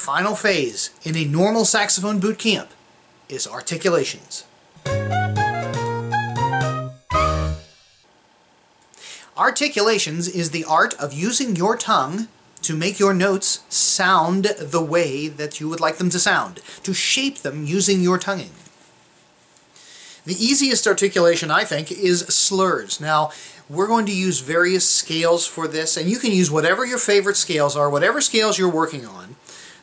final phase in a normal saxophone boot camp is articulations. Articulations is the art of using your tongue to make your notes sound the way that you would like them to sound, to shape them using your tonguing. The easiest articulation, I think, is slurs. Now, we're going to use various scales for this, and you can use whatever your favorite scales are, whatever scales you're working on.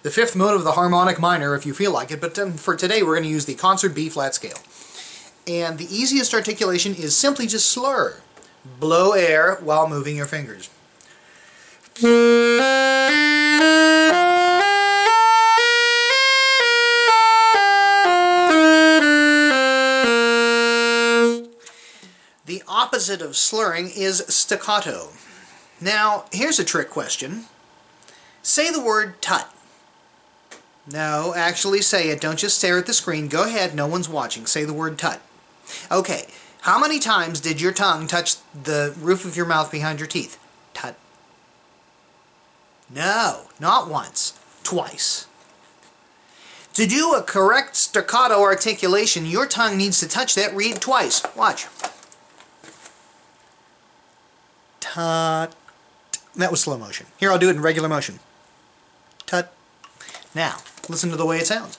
The fifth mode of the harmonic minor, if you feel like it, but for today we're going to use the concert B-flat scale. And the easiest articulation is simply just slur. Blow air while moving your fingers. The opposite of slurring is staccato. Now, here's a trick question. Say the word tut. No, actually say it. Don't just stare at the screen. Go ahead, no one's watching. Say the word tut. Okay, how many times did your tongue touch the roof of your mouth behind your teeth? Tut. No, not once. Twice. To do a correct staccato articulation, your tongue needs to touch that reed twice. Watch. Tut. That was slow motion. Here, I'll do it in regular motion. Tut. Now, listen to the way it sounds.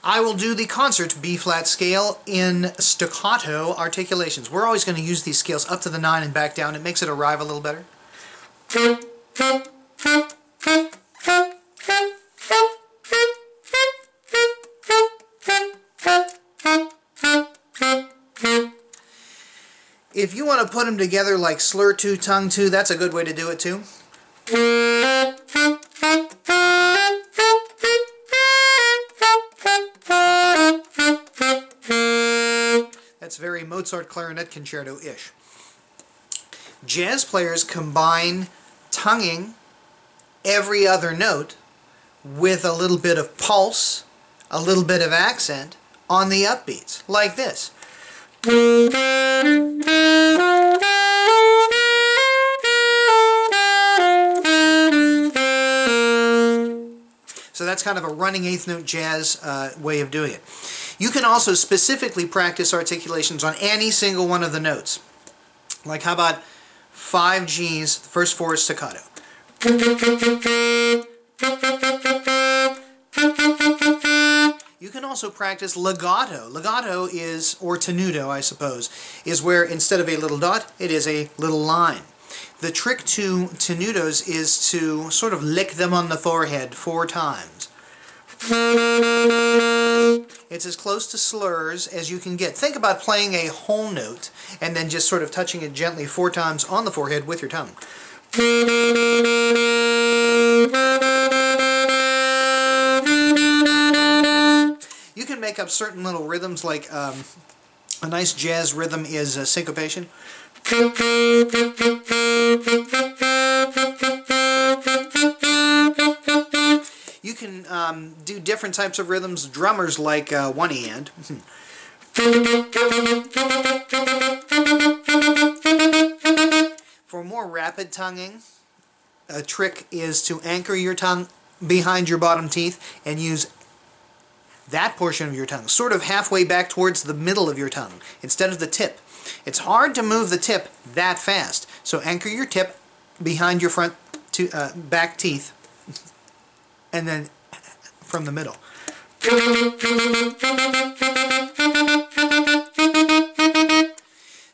I will do the concert B-flat scale in staccato articulations. We're always going to use these scales up to the 9 and back down. It makes it arrive a little better. If you want to put them together like slur 2, tongue 2, that's a good way to do it too. That's very Mozart clarinet concerto-ish. Jazz players combine tonguing every other note with a little bit of pulse, a little bit of accent on the upbeats, like this. So that's kind of a running eighth note jazz way of doing it. You can also specifically practice articulations on any single one of the notes. Like how about 5 Gs, the first 4 is staccato. You can also practice legato. Legato is, or tenuto I suppose, is where instead of a little dot, it is a little line. The trick to tenutos is to sort of lick them on the forehead 4 times. It's as close to slurs as you can get. Think about playing a whole note and then just sort of touching it gently 4 times on the forehead with your tongue. You can make up certain little rhythms, like a nice jazz rhythm is syncopation. You can do different types of rhythms. Drummers like one hand. For more rapid tonguing, a trick is to anchor your tongue behind your bottom teeth and use that portion of your tongue, sort of halfway back towards the middle of your tongue, instead of the tip. It's hard to move the tip that fast, so anchor your tip behind your front back teeth, and then from the middle.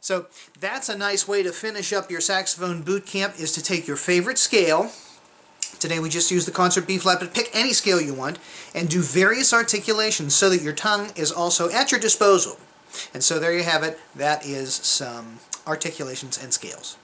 So that's a nice way to finish up your saxophone boot camp, is to take your favorite scale. Today we just used the concert B-flat, but pick any scale you want and do various articulations so that your tongue is also at your disposal. And so there you have it. That is some articulations and scales.